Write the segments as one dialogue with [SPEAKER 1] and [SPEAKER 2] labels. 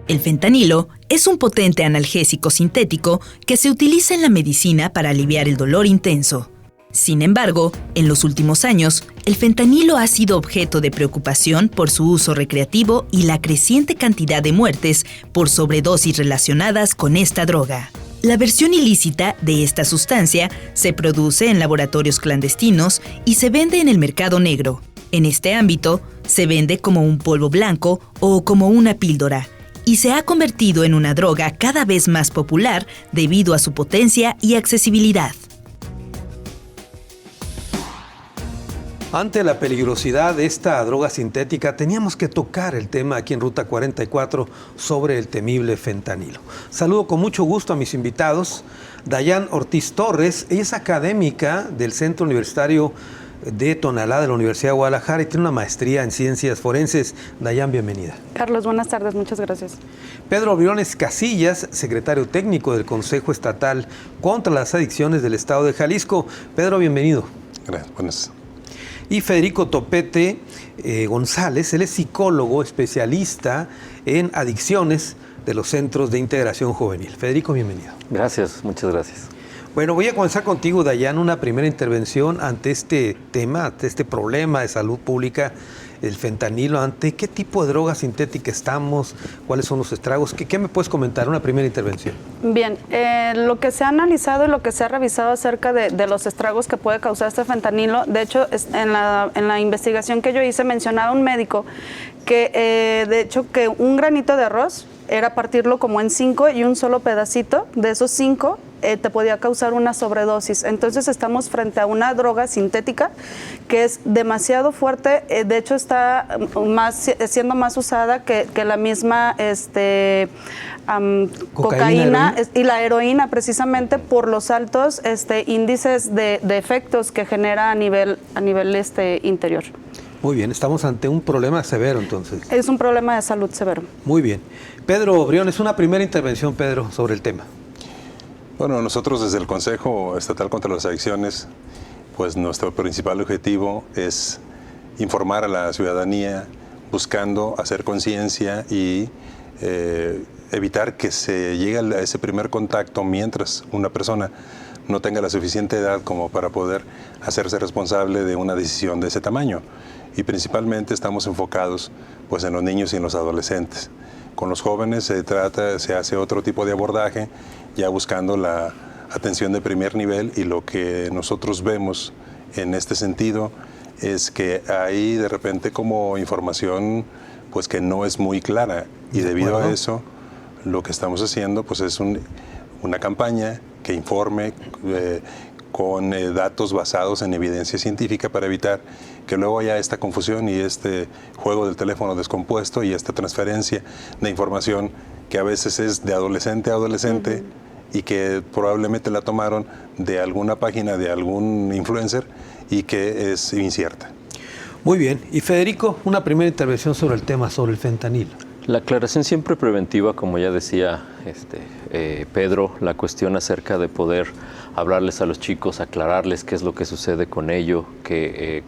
[SPEAKER 1] El fentanilo es un potente analgésico sintético que se utiliza en la medicina para aliviar el dolor intenso. Sin embargo, en los últimos años, el fentanilo ha sido objeto de preocupación por su uso recreativo y la creciente cantidad de muertes por sobredosis relacionadas con esta droga. La versión ilícita de esta sustancia se produce en laboratorios clandestinos y se vende en el mercado negro. En este ámbito, se vende como un polvo blanco o como una píldora, y se ha convertido en una droga cada vez más popular debido a su potencia y accesibilidad.
[SPEAKER 2] Ante la peligrosidad de esta droga sintética, teníamos que tocar el tema aquí en Ruta 44 sobre el temible fentanilo. Saludo con mucho gusto a mis invitados. Dayan Ortiz Torres, ella es académica del Centro Universitario de Tonalá de la Universidad de Guadalajara y tiene una maestría en Ciencias Forenses. Dayan, bienvenida.
[SPEAKER 3] Carlos, buenas tardes, muchas gracias.
[SPEAKER 2] Pedro Briones Casillas, secretario técnico del Consejo Estatal contra las Adicciones del Estado de Jalisco. Pedro, bienvenido.
[SPEAKER 4] Gracias, buenas.
[SPEAKER 2] Y Federico Topete González, él es psicólogo especialista en adicciones de los Centros de Integración Juvenil. Federico, bienvenido.
[SPEAKER 4] Gracias, muchas gracias.
[SPEAKER 2] Bueno, voy a comenzar contigo, Dayan, una primera intervención ante este tema, ante este problema de salud pública, el fentanilo. ¿Ante qué tipo de droga sintética estamos? ¿Cuáles son los estragos? ¿Qué me puedes comentar? Una primera intervención.
[SPEAKER 3] Bien, lo que se ha analizado y lo que se ha revisado acerca de los estragos que puede causar este fentanilo, de hecho, en la investigación que yo hice mencionaba un médico que, de hecho, que un granito de arroz era partirlo como en 5 y un solo pedacito de esos 5 te podía causar una sobredosis. Entonces estamos frente a una droga sintética que es demasiado fuerte, de hecho está siendo más usada que la misma cocaína y la heroína, precisamente por los altos índices de efectos que genera a nivel interior.
[SPEAKER 2] Muy bien, estamos ante un problema severo entonces.
[SPEAKER 3] Es un problema de salud severo.
[SPEAKER 2] Muy bien. Pedro Briones, una primera intervención, Pedro, sobre el tema.
[SPEAKER 4] Bueno, nosotros desde el Consejo Estatal contra las Adicciones, pues nuestro principal objetivo es informar a la ciudadanía, buscando hacer conciencia y evitar que se llegue a ese primer contacto mientras una persona no tenga la suficiente edad como para poder hacerse responsable de una decisión de ese tamaño. Y principalmente estamos enfocados pues en los niños y en los adolescentes. Con los jóvenes se hace otro tipo de abordaje, ya buscando la atención de primer nivel, y lo que nosotros vemos en este sentido es que hay de repente como información pues que no es muy clara, y debido a eso lo que estamos haciendo pues es una campaña que informe con datos basados en evidencia científica para evitar que luego haya esta confusión y este juego del teléfono descompuesto y esta transferencia de información que a veces es de adolescente a adolescente y que probablemente la tomaron de alguna página de algún influencer y que es incierta.
[SPEAKER 2] Muy bien. Y Federico, una primera intervención sobre el tema, sobre el fentanilo.
[SPEAKER 5] La aclaración siempre preventiva, como ya decía Pedro, la cuestión acerca de poder hablarles a los chicos, aclararles qué es lo que sucede con ello,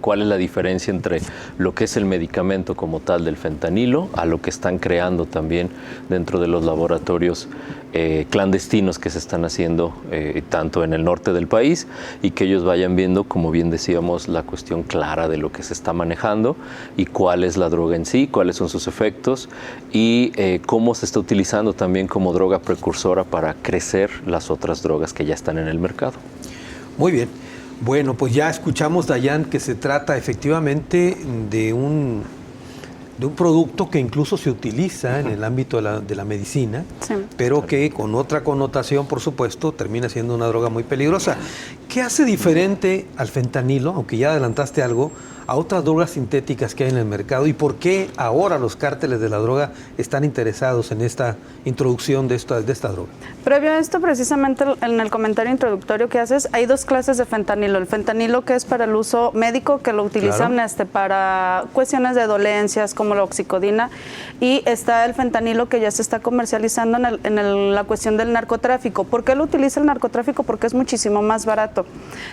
[SPEAKER 5] cuál es la diferencia entre lo que es el medicamento como tal del fentanilo a lo que están creando también dentro de los laboratorios clandestinos que se están haciendo tanto en el norte del país, y que ellos vayan viendo, como bien decíamos, la cuestión clara de lo que se está manejando y cuál es la droga en sí, cuáles son sus efectos y cómo se está utilizando también como droga precursora para crecer las otras drogas que ya están en el mercado.
[SPEAKER 2] Muy bien. Bueno, pues ya escuchamos, Dayan, que se trata efectivamente de un producto que incluso se utiliza en el ámbito de la medicina, sí, pero que con otra connotación, por supuesto, termina siendo una droga muy peligrosa. ¿Qué hace diferente al fentanilo, aunque ya adelantaste algo, a otras drogas sintéticas que hay en el mercado? ¿Y por qué ahora los cárteles de la droga están interesados en esta introducción de esta droga?
[SPEAKER 3] Previo a esto, precisamente en el comentario introductorio que haces, hay dos clases de fentanilo. El fentanilo que es para el uso médico, que lo utilizan para cuestiones de dolencias como la oxicodina, y está el fentanilo que ya se está comercializando en la cuestión del narcotráfico. ¿Por qué lo utiliza el narcotráfico? Porque es muchísimo más barato.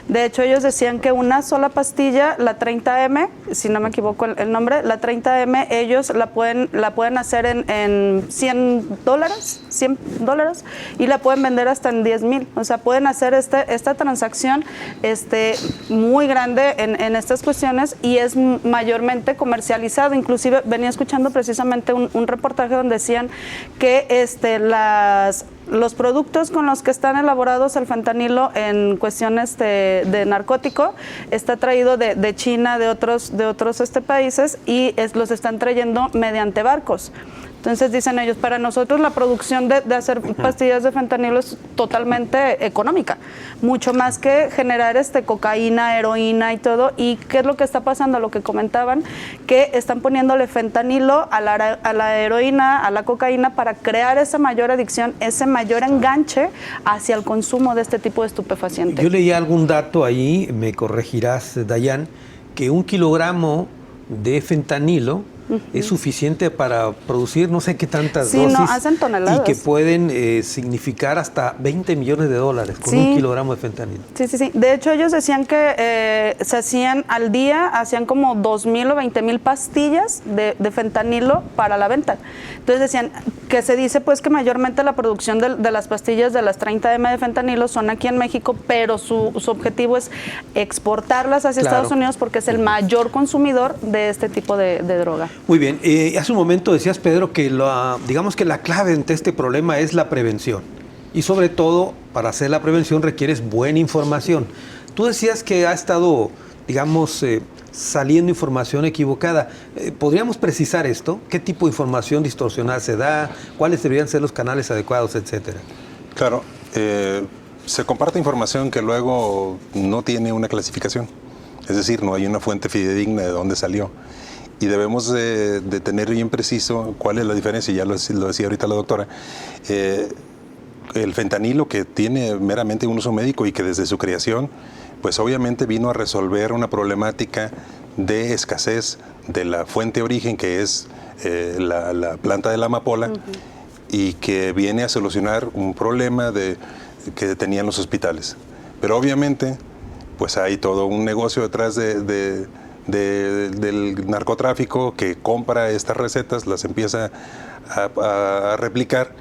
[SPEAKER 3] De hecho, ellos decían que una sola pastilla, la 30 30M, si no me equivoco el nombre, la 30M, ellos la pueden hacer en $100 y la pueden vender hasta en 10,000. O sea, pueden hacer esta transacción muy grande en estas cuestiones y es mayormente comercializado. Inclusive venía escuchando precisamente un reportaje donde decían que los productos con los que están elaborados el fentanilo en cuestiones de narcótico está traído de China, de otros países y los están trayendo mediante barcos. Entonces dicen ellos, para nosotros la producción de hacer pastillas de fentanilo es totalmente económica, mucho más que generar cocaína, heroína y todo. ¿Y qué es lo que está pasando? Lo que comentaban, que están poniéndole fentanilo a la heroína, a la cocaína, para crear esa mayor adicción, ese mayor enganche hacia el consumo de este tipo de estupefaciente.
[SPEAKER 2] Yo leí algún dato ahí, me corregirás, Dayan, que 1 kilogramo de fentanilo es suficiente para producir no sé qué tantas dosis,
[SPEAKER 3] no, hacen toneladas.
[SPEAKER 2] Y que pueden significar hasta $20 millones con 1 kilogramo de fentanilo.
[SPEAKER 3] Sí. De hecho, ellos decían que se hacían al día, hacían como 2,000 o 20,000 pastillas de fentanilo para la venta. Entonces decían que se dice pues que mayormente la producción de las pastillas de las 30M de fentanilo son aquí en México, pero su objetivo es exportarlas hacia Estados Unidos porque es el mayor consumidor de este tipo de droga.
[SPEAKER 2] Muy bien, hace un momento decías, Pedro, que digamos que la clave ante este problema es la prevención. Y sobre todo, para hacer la prevención requieres buena información. Tú decías que ha estado, digamos, saliendo información equivocada. ¿Podríamos precisar esto? ¿Qué tipo de información distorsionada se da? ¿Cuáles deberían ser los canales adecuados, etcétera?
[SPEAKER 4] Claro, se comparte información que luego no tiene una clasificación. Es decir, no hay una fuente fidedigna de dónde salió. Y debemos de tener bien preciso cuál es la diferencia, ya lo decía ahorita la doctora. El fentanilo, que tiene meramente un uso médico y que desde su creación, pues obviamente vino a resolver una problemática de escasez de la fuente origen, que es la planta de la amapola, y que viene a solucionar un problema que tenían los hospitales. Pero obviamente, pues hay todo un negocio detrás del narcotráfico que compra estas recetas, las empieza a replicar,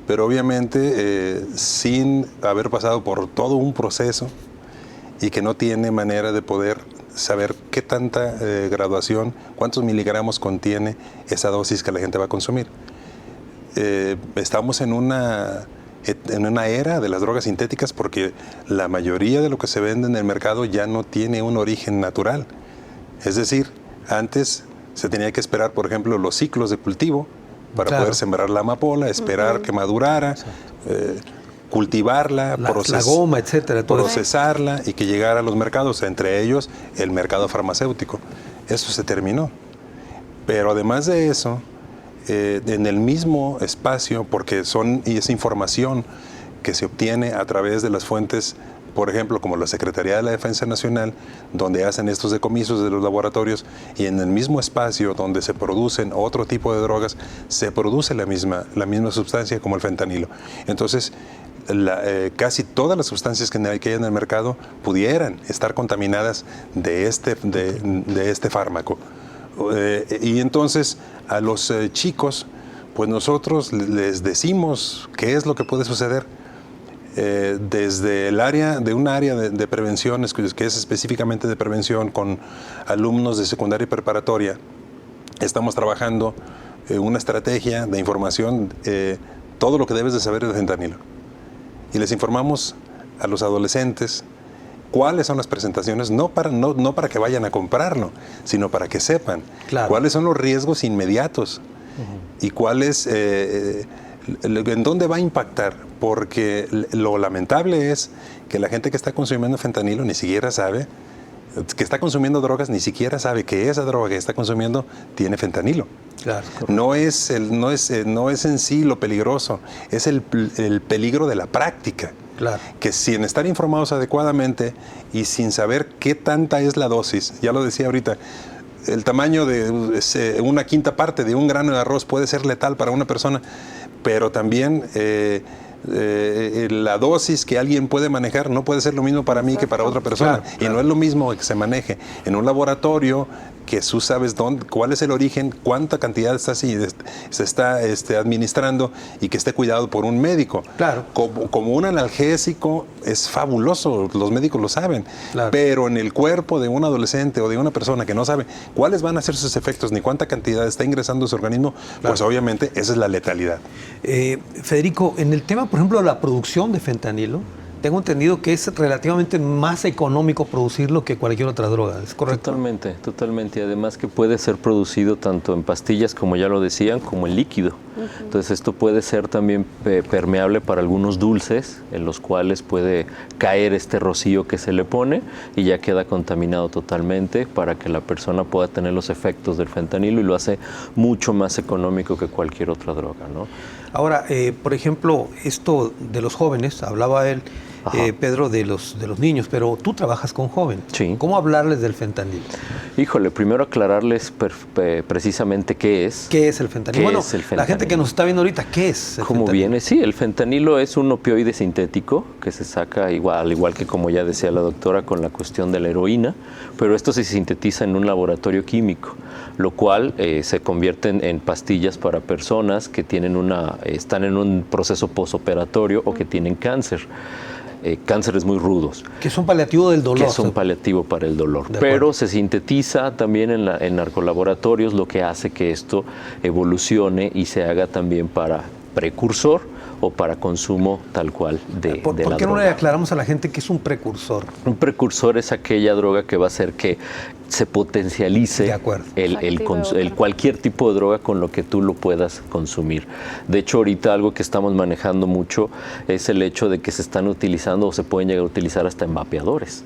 [SPEAKER 4] pero obviamente sin haber pasado por todo un proceso y que no tiene manera de poder saber qué tanta graduación, cuántos miligramos contiene esa dosis que la gente va a consumir. Estamos en una era de las drogas sintéticas porque la mayoría de lo que se vende en el mercado ya no tiene un origen natural. Es decir, antes se tenía que esperar, por ejemplo, los ciclos de cultivo para poder sembrar la amapola, esperar que madurara, cultivarla,
[SPEAKER 2] la goma, etcétera,
[SPEAKER 4] procesarla y que llegara a los mercados, entre ellos el mercado farmacéutico. Eso se terminó. Pero además de eso, en el mismo espacio, porque es información que se obtiene a través de las fuentes, por ejemplo, como la Secretaría de la Defensa Nacional, donde hacen estos decomisos de los laboratorios, y en el mismo espacio donde se producen otro tipo de drogas, se produce la misma sustancia como el fentanilo. Entonces, casi todas las sustancias que hay en el mercado pudieran estar contaminadas de este fármaco. Y entonces a los chicos, pues nosotros les decimos qué es lo que puede suceder. Desde un área de prevención, que es específicamente de prevención con alumnos de secundaria y preparatoria, estamos trabajando una estrategia de información, todo lo que debes de saber del fentanilo. Y les informamos a los adolescentes cuáles son las presentaciones, no para que vayan a comprarlo, sino para que sepan cuáles son los riesgos inmediatos y cuáles, en dónde va a impactar, porque lo lamentable es que la gente que está consumiendo fentanilo ni siquiera sabe, que está consumiendo drogas, ni siquiera sabe que esa droga que está consumiendo tiene fentanilo.
[SPEAKER 2] Claro,
[SPEAKER 4] no es en sí lo peligroso, es el peligro de la práctica.
[SPEAKER 2] Claro.
[SPEAKER 4] Que sin estar informados adecuadamente y sin saber qué tanta es la dosis, ya lo decía ahorita, el tamaño de una quinta parte de un grano de arroz puede ser letal para una persona, pero también la dosis que alguien puede manejar no puede ser lo mismo para mí que para otra persona.
[SPEAKER 2] Claro,
[SPEAKER 4] y no es lo mismo que se maneje en un laboratorio, que tú sabes cuál es el origen, cuánta cantidad se está administrando y que esté cuidado por un médico.
[SPEAKER 2] Claro.
[SPEAKER 4] Como un analgésico es fabuloso, los médicos lo saben,
[SPEAKER 2] claro.
[SPEAKER 4] Pero en el cuerpo de un adolescente o de una persona que no sabe cuáles van a ser sus efectos ni cuánta cantidad está ingresando a su organismo, claro. Pues obviamente esa es la letalidad.
[SPEAKER 2] Federico, en el tema, por ejemplo, de la producción de fentanilo, tengo entendido que es relativamente más económico producirlo que cualquier otra droga, ¿es correcto?
[SPEAKER 5] Totalmente, totalmente. Y además que puede ser producido tanto en pastillas, como ya lo decían, como en líquido. Entonces esto puede ser también permeable para algunos dulces, en los cuales puede caer este rocío que se le pone y ya queda contaminado totalmente para que la persona pueda tener los efectos del fentanilo, y lo hace mucho más económico que cualquier otra droga, ¿no?
[SPEAKER 2] Ahora, por ejemplo, esto de los jóvenes, hablaba él, Pedro, de los niños, pero tú trabajas con jóvenes.
[SPEAKER 5] Sí.
[SPEAKER 2] ¿Cómo hablarles del fentanilo?
[SPEAKER 5] Híjole, primero aclararles precisamente qué es.
[SPEAKER 2] ¿Qué es el fentanilo? Bueno,
[SPEAKER 5] es el fentanilo?
[SPEAKER 2] La gente que nos está viendo ahorita, ¿qué es el
[SPEAKER 5] ¿Cómo
[SPEAKER 2] fentanilo?
[SPEAKER 5] viene? Sí, el fentanilo es un opioide sintético que se saca al igual que, como ya decía la doctora, con la cuestión de la heroína, pero esto se sintetiza en un laboratorio químico, lo cual se convierte en pastillas para personas que están en un proceso posoperatorio o que tienen cáncer. Cánceres muy rudos.
[SPEAKER 2] Que son paliativo del dolor.
[SPEAKER 5] Que son paliativo para el dolor. Pero se sintetiza también en narcolaboratorios, lo que hace que esto evolucione y se haga también para precursor o para consumo tal cual de la droga.
[SPEAKER 2] ¿Por qué no le aclaramos a la gente qué es un precursor?
[SPEAKER 5] Un precursor es aquella droga que va a hacer que se potencialice cualquier tipo de droga con lo que tú lo puedas consumir. De hecho, ahorita algo que estamos manejando mucho es el hecho de que se están utilizando o se pueden llegar a utilizar hasta en vapeadores,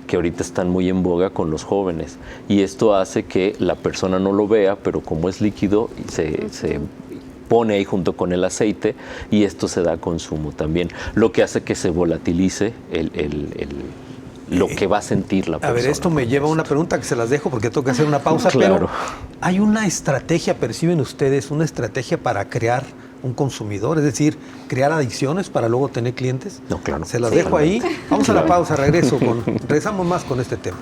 [SPEAKER 5] que ahorita están muy en boga con los jóvenes. Y esto hace que la persona no lo vea, pero como es líquido, se pone ahí junto con el aceite y esto se da a consumo también, lo que hace que se volatilice lo que va a sentir la persona.
[SPEAKER 2] A ver, esto me lleva a una pregunta que se las dejo porque tengo que hacer una pausa,
[SPEAKER 5] claro.
[SPEAKER 2] Pero ¿hay una estrategia, perciben ustedes, una estrategia para crear un consumidor? Es decir, crear adicciones para luego tener clientes.
[SPEAKER 5] No, claro.
[SPEAKER 2] Se las dejo ahí. Vamos a la pausa, regresamos más con este tema.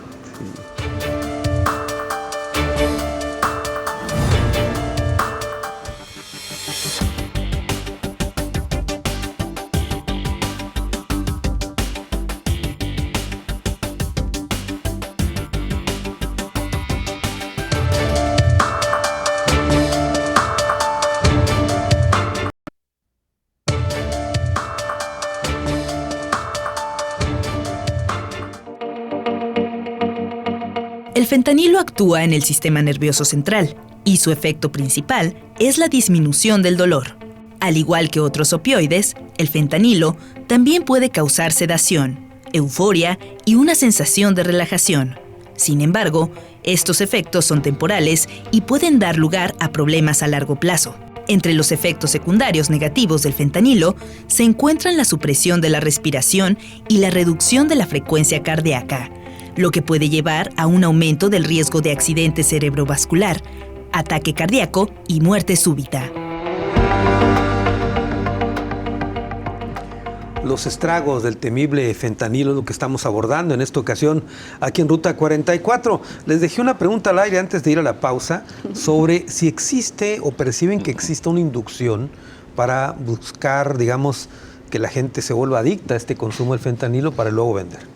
[SPEAKER 1] El fentanilo actúa en el sistema nervioso central y su efecto principal es la disminución del dolor. Al igual que otros opioides, el fentanilo también puede causar sedación, euforia y una sensación de relajación. Sin embargo, estos efectos son temporales y pueden dar lugar a problemas a largo plazo. Entre los efectos secundarios negativos del fentanilo se encuentran la supresión de la respiración y la reducción de la frecuencia cardíaca, lo que puede llevar a un aumento del riesgo de accidente cerebrovascular, ataque cardíaco y muerte súbita.
[SPEAKER 2] Los estragos del temible fentanilo es lo que estamos abordando en esta ocasión aquí en Ruta 44. Les dejé una pregunta al aire antes de ir a la pausa sobre si existe o perciben que existe una inducción para buscar, digamos, que la gente se vuelva adicta a este consumo del fentanilo para luego vender.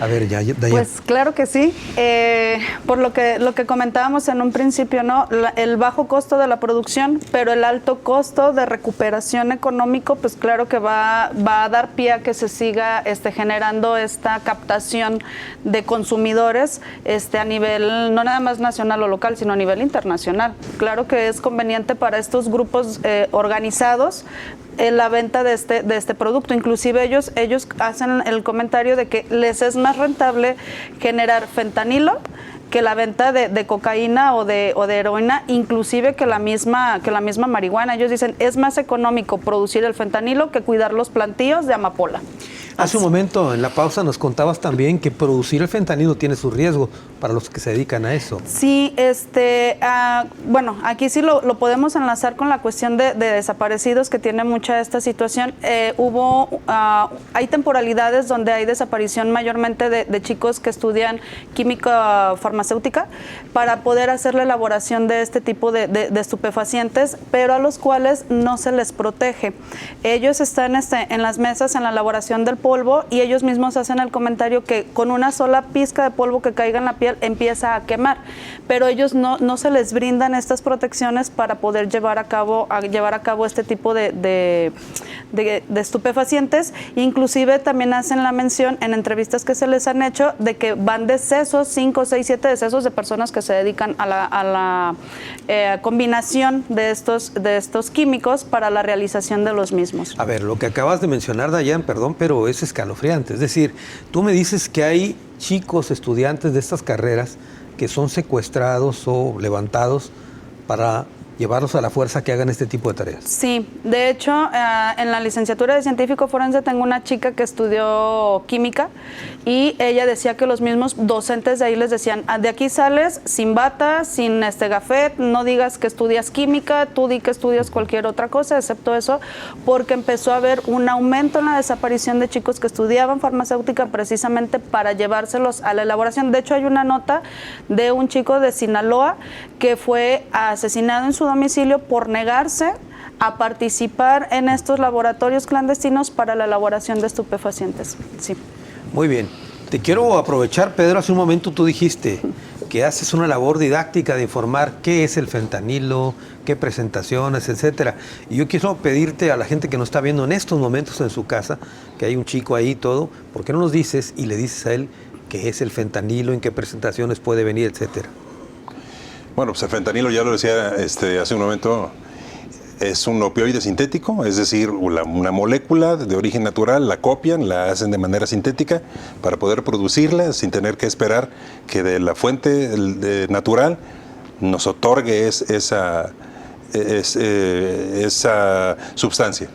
[SPEAKER 2] A ver, Dayan.
[SPEAKER 3] Pues claro que sí. Por lo que comentábamos en un principio, ¿no? El bajo costo de la producción, pero el alto costo de recuperación económico, pues claro que va a dar pie a que se siga generando esta captación de consumidores a nivel no nada más nacional o local, sino a nivel internacional. Claro que es conveniente para estos grupos organizados la venta de este producto. Inclusive ellos hacen el comentario de que les es más rentable generar fentanilo que la venta de cocaína o de heroína, inclusive que la misma marihuana. Ellos dicen, es más económico producir el fentanilo que cuidar los plantíos de amapola.
[SPEAKER 2] Hace un momento en la pausa nos contabas también que producir el fentanilo tiene su riesgo para los que se dedican a eso.
[SPEAKER 3] Sí, bueno, aquí sí lo podemos enlazar con la cuestión de desaparecidos, que tiene mucha esta situación. Hay temporalidades donde hay desaparición mayormente de chicos que estudian química farmacéutica para poder hacer la elaboración de este tipo de estupefacientes, pero a los cuales no se les protege. Ellos están en las mesas en la elaboración del polvo y ellos mismos hacen el comentario que con una sola pizca de polvo que caiga en la piel empieza a quemar, pero ellos no se les brindan estas protecciones para poder llevar a cabo este tipo de estupefacientes. Inclusive también hacen la mención en entrevistas que se les han hecho de que van decesos, 5, 6, 7 decesos de personas que se dedican a la combinación de estos químicos para la realización de los mismos.
[SPEAKER 2] A ver, lo que acabas de mencionar, Dayan, perdón, pero es escalofriante. Es decir, tú me dices que hay chicos, estudiantes de estas carreras que son secuestrados o levantados para llevarlos a la fuerza que hagan este tipo de tareas. Sí,
[SPEAKER 3] de hecho, en la licenciatura de científico forense tengo una chica que estudió química y ella decía que los mismos docentes de ahí les decían, de aquí sales sin bata, sin gafet, no digas que estudias química, tú di que estudias cualquier otra cosa, excepto eso, porque empezó a haber un aumento en la desaparición de chicos que estudiaban farmacéutica precisamente para llevárselos a la elaboración. De hecho, hay una nota de un chico de Sinaloa que fue asesinado en su domicilio por negarse a participar en estos laboratorios clandestinos para la elaboración de estupefacientes. Sí.
[SPEAKER 2] Muy bien. Te quiero aprovechar, Pedro, hace un momento tú dijiste que haces una labor didáctica de informar qué es el fentanilo, qué presentaciones, etcétera. Y yo quiero pedirte a la gente que nos está viendo en estos momentos en su casa, que hay un chico ahí y todo, ¿por qué no nos dices y le dices a él qué es el fentanilo, en qué presentaciones puede venir, etcétera?
[SPEAKER 4] Bueno, pues el fentanilo, ya lo decía hace un momento, es un opioide sintético, es decir, una molécula de origen natural, la copian, la hacen de manera sintética para poder producirla sin tener que esperar que de la fuente natural nos otorgue esa sustancia.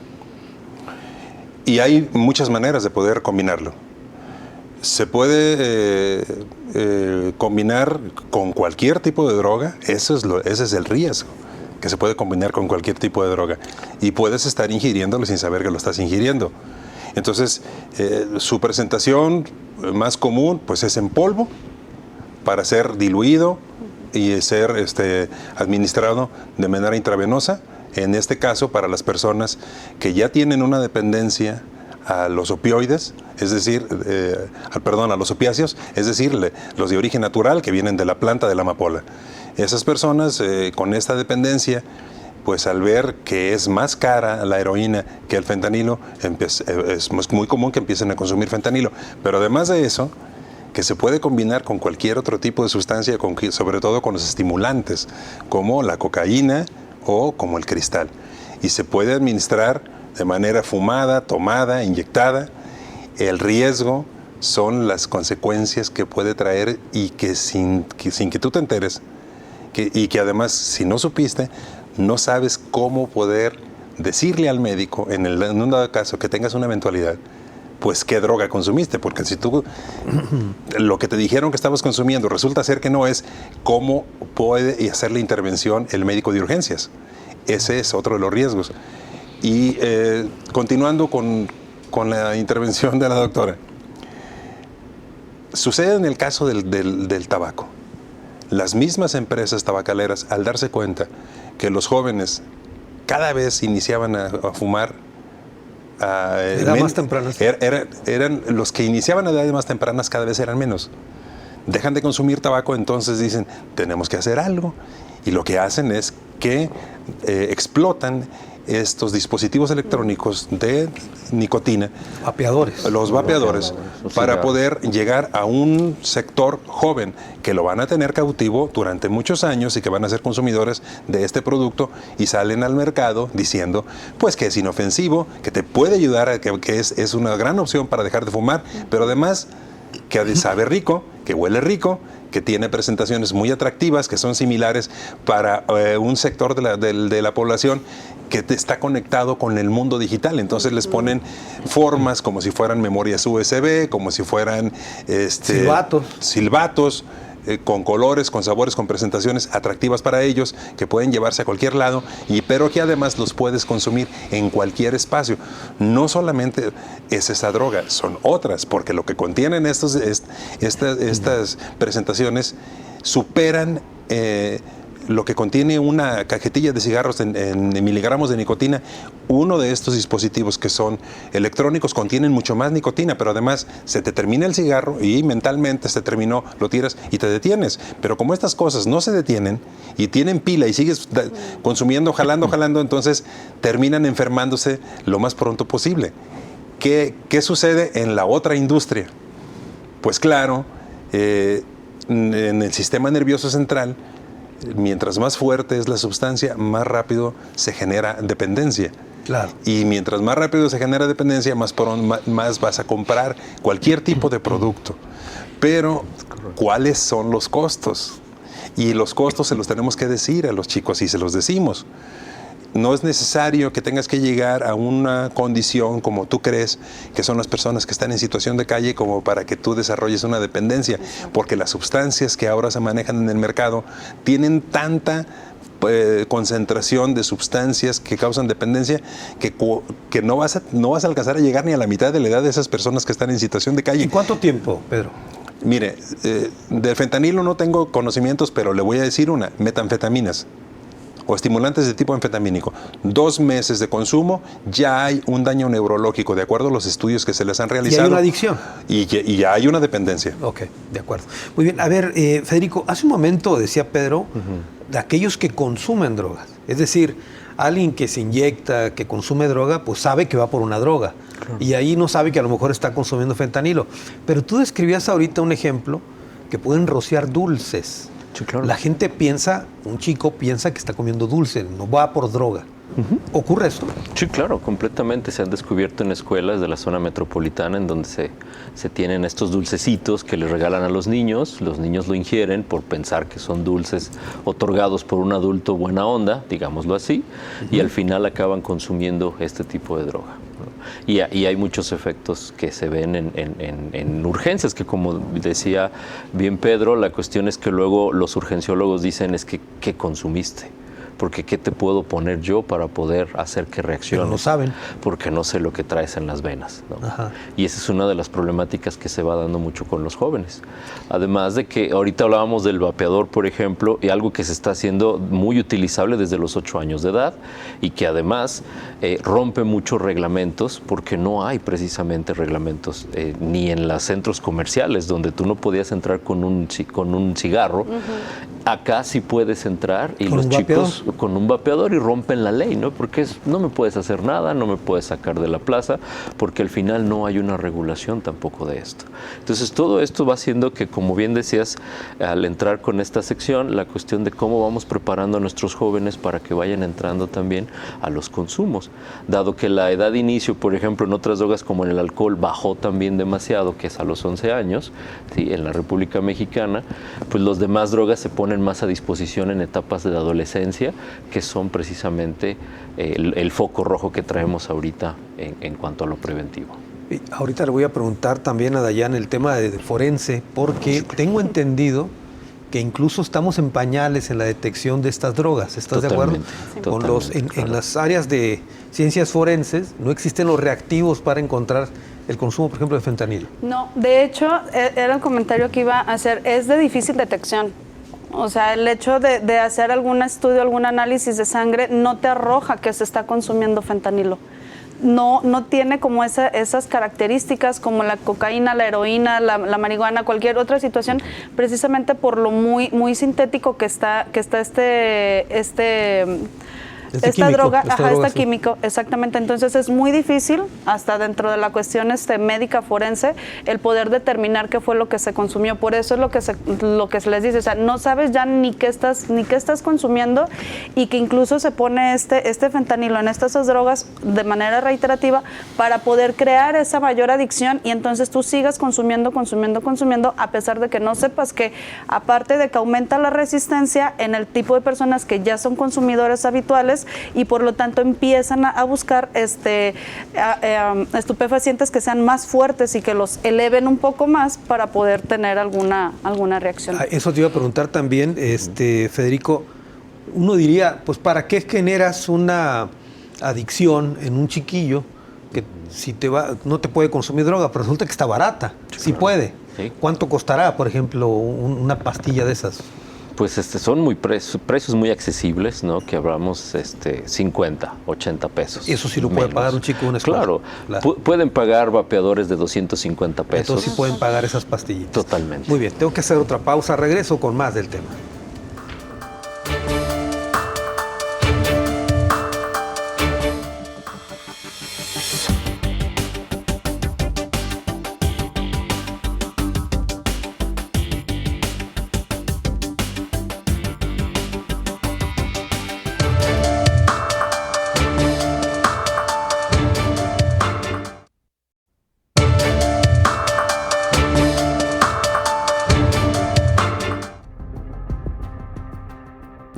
[SPEAKER 4] Y hay muchas maneras de poder combinarlo. Se puede combinar con cualquier tipo de droga, ese es el riesgo, que se puede combinar con cualquier tipo de droga. Y puedes estar ingiriéndolo sin saber que lo estás ingiriendo. Entonces, su presentación más común pues es en polvo, para ser diluido y ser administrado de manera intravenosa. En este caso, para las personas que ya tienen una dependencia a los opioides, es decir, a los opiáceos, es decir, los de origen natural que vienen de la planta de la amapola. Esas personas con esta dependencia, pues al ver que es más cara la heroína que el fentanilo, es muy común que empiecen a consumir fentanilo. Pero además de eso, que se puede combinar con cualquier otro tipo de sustancia, sobre todo con los estimulantes, como la cocaína o como el cristal. Y se puede administrar de manera fumada, tomada, inyectada. El riesgo son las consecuencias que puede traer y que sin que tú te enteres, y que además, si no supiste, no sabes cómo poder decirle al médico, en un dado caso que tengas una eventualidad, pues qué droga consumiste, porque si tú lo que te dijeron que estabas consumiendo resulta ser que no es, ¿cómo puede hacer la intervención el médico de urgencias? Ese es otro de los riesgos. Y continuando con la intervención de la doctora, sucede en el caso del tabaco. Las mismas empresas tabacaleras, al darse cuenta que los jóvenes cada vez iniciaban a fumar,
[SPEAKER 2] más tempranas.
[SPEAKER 4] Eran los que iniciaban a edades más tempranas, cada vez eran menos. Dejan de consumir tabaco, entonces dicen, tenemos que hacer algo. Y lo que hacen es que explotan estos dispositivos electrónicos de nicotina, los vapeadores, para poder llegar a un sector joven que lo van a tener cautivo durante muchos años y que van a ser consumidores de este producto, y salen al mercado diciendo pues que es inofensivo, que te puede ayudar, que es una gran opción para dejar de fumar, pero además que sabe rico, que huele rico, que tiene presentaciones muy atractivas, que son similares para un sector de la población que está conectado con el mundo digital. Entonces les ponen formas como si fueran memorias USB, como si fueran silbatos, con colores, con sabores, con presentaciones atractivas para ellos, que pueden llevarse a cualquier lado, pero que además los puedes consumir en cualquier espacio. No solamente es esa droga, son otras, porque lo que contienen estas presentaciones superan lo que contiene una cajetilla de cigarros en miligramos de nicotina. Uno de estos dispositivos que son electrónicos contienen mucho más nicotina, pero además se te termina el cigarro y mentalmente se terminó, lo tiras y te detienes. Pero como estas cosas no se detienen y tienen pila y sigues consumiendo, jalando, entonces terminan enfermándose lo más pronto posible. ¿Qué sucede en la otra industria? Pues claro, en el sistema nervioso central, mientras más fuerte es la sustancia, más rápido se genera dependencia.
[SPEAKER 2] Claro.
[SPEAKER 4] Y mientras más rápido se genera dependencia, más vas a comprar cualquier tipo de producto. Pero, ¿cuáles son los costos? Y los costos se los tenemos que decir a los chicos y se los decimos. No es necesario que tengas que llegar a una condición como tú crees que son las personas que están en situación de calle como para que tú desarrolles una dependencia, porque las sustancias que ahora se manejan en el mercado tienen tanta concentración de sustancias que causan dependencia que no vas a alcanzar a llegar ni a la mitad de la edad de esas personas que están en situación de calle.
[SPEAKER 2] ¿Y cuánto tiempo, Pedro?
[SPEAKER 4] Mire, del fentanilo no tengo conocimientos, pero le voy a decir una: metanfetaminas o estimulantes de tipo anfetamínico. 2 meses de consumo, ya hay un daño neurológico, de acuerdo a los estudios que se les han realizado.
[SPEAKER 2] ¿Y hay una adicción?
[SPEAKER 4] Y ya hay una dependencia.
[SPEAKER 2] Ok, de acuerdo. Muy bien, a ver, Federico, hace un momento decía Pedro, de aquellos que consumen drogas. Es decir, alguien que se inyecta, que consume droga, pues sabe que va por una droga. Claro. Y ahí no sabe que a lo mejor está consumiendo fentanilo. Pero tú describías ahorita un ejemplo que pueden rociar dulces.
[SPEAKER 5] Sí, claro.
[SPEAKER 2] La gente piensa, un chico piensa que está comiendo dulce, no va por droga. ¿Ocurre esto?
[SPEAKER 5] Sí, claro, completamente. Se han descubierto en escuelas de la zona metropolitana en donde se tienen estos dulcecitos que les regalan a los niños lo ingieren por pensar que son dulces otorgados por un adulto buena onda, digámoslo así, y al final acaban consumiendo este tipo de droga. Y hay muchos efectos que se ven en urgencias, que como decía bien Pedro, la cuestión es que luego los urgenciólogos dicen es que ¿qué consumiste? Porque ¿qué te puedo poner yo para poder hacer que reacciones?
[SPEAKER 2] Pero no saben.
[SPEAKER 5] Porque no sé lo que traes en las venas, ¿no?
[SPEAKER 2] Ajá.
[SPEAKER 5] Y esa es una de las problemáticas que se va dando mucho con los jóvenes. Además de que ahorita hablábamos del vapeador, por ejemplo, y algo que se está haciendo muy utilizable desde los 8 años de edad y que además rompe muchos reglamentos porque no hay precisamente reglamentos ni en los centros comerciales donde tú no podías entrar con un cigarro. Acá sí puedes entrar y los chicos con un vapeador y rompen la ley, ¿no? Porque no me puedes hacer nada, no me puedes sacar de la plaza, porque al final no hay una regulación tampoco de esto. Entonces todo esto va haciendo que, como bien decías, al entrar con esta sección, la cuestión de cómo vamos preparando a nuestros jóvenes para que vayan entrando también a los consumos. Dado que la edad de inicio, por ejemplo, en otras drogas como en el alcohol bajó también demasiado, que es a los 11 años, ¿sí? En la República Mexicana, pues los demás drogas se ponen más a disposición en etapas de la adolescencia, que son precisamente el foco rojo que traemos ahorita en cuanto a lo preventivo.
[SPEAKER 2] Y ahorita le voy a preguntar también a Dayan el tema de forense, porque tengo entendido que incluso estamos en pañales en la detección de estas drogas. ¿Estás de acuerdo? En las áreas de ciencias forenses no existen los reactivos para encontrar el consumo, por ejemplo, de fentanilo.
[SPEAKER 3] No, de hecho, era el comentario que iba a hacer, es de difícil detección. O sea, el hecho de hacer algún estudio, algún análisis de sangre, no te arroja que se está consumiendo fentanilo. No tiene como esas características como la cocaína, la heroína, la marihuana, cualquier otra situación, precisamente por lo muy sintético que está esta droga, químico, exactamente. Entonces es muy difícil, hasta dentro de la cuestión médica forense, el poder determinar qué fue lo que se consumió. Por eso es lo que se les dice, o sea, no sabes ya ni qué estás consumiendo, y que incluso se pone este fentanilo en estas drogas de manera reiterativa para poder crear esa mayor adicción, y entonces tú sigas consumiendo, a pesar de que no sepas que, aparte de que aumenta la resistencia en el tipo de personas que ya son consumidores habituales, drogas y por lo tanto empiezan a buscar estupefacientes que sean más fuertes y que los eleven un poco más para poder tener alguna reacción.
[SPEAKER 2] Eso te iba a preguntar también, Federico. Uno diría, pues ¿para qué generas una adicción en un chiquillo que si no te puede consumir droga, pero resulta que está barata? Sí puede.
[SPEAKER 5] Sí.
[SPEAKER 2] ¿Cuánto costará, por ejemplo, una pastilla de esas?
[SPEAKER 5] Pues son precios muy accesibles, ¿no? Que hablamos 50, 80 pesos.
[SPEAKER 2] Eso sí lo puede pagar un chico de una escuela.
[SPEAKER 5] Claro. Pueden pagar vapeadores de 250 pesos.
[SPEAKER 2] Entonces sí pueden pagar esas pastillitas.
[SPEAKER 5] Totalmente.
[SPEAKER 2] Muy bien, tengo que hacer otra pausa. Regreso con más del tema.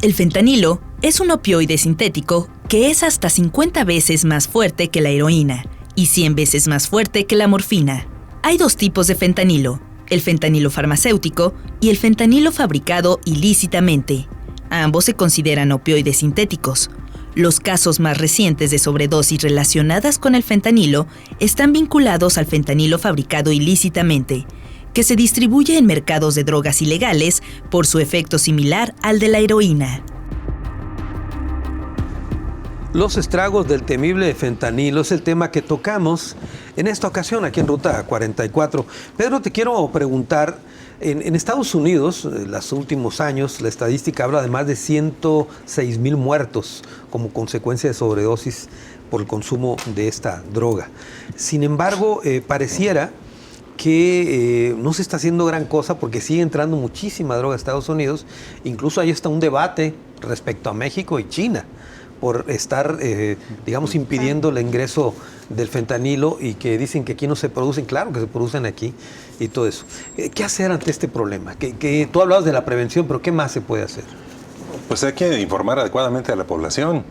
[SPEAKER 1] El fentanilo es un opioide sintético que es hasta 50 veces más fuerte que la heroína y 100 veces más fuerte que la morfina. Hay dos tipos de fentanilo, el fentanilo farmacéutico y el fentanilo fabricado ilícitamente. Ambos se consideran opioides sintéticos. Los casos más recientes de sobredosis relacionadas con el fentanilo están vinculados al fentanilo fabricado ilícitamente, que se distribuye en mercados de drogas ilegales por su efecto similar al de la heroína.
[SPEAKER 2] Los estragos del temible fentanilo es el tema que tocamos en esta ocasión aquí en Ruta 44. Pedro, te quiero preguntar, en Estados Unidos, en los últimos años, la estadística habla de más de 106,000 muertos como consecuencia de sobredosis por el consumo de esta droga. Sin embargo, pareciera que no se está haciendo gran cosa porque sigue entrando muchísima droga a Estados Unidos. Incluso hay hasta un debate respecto a México y China por estar, impidiendo el ingreso del fentanilo y que dicen que aquí no se producen. Claro que se producen aquí y todo eso. ¿Qué hacer ante este problema? Que tú hablabas de la prevención, pero ¿qué más se puede hacer?
[SPEAKER 4] Pues hay que informar adecuadamente a la población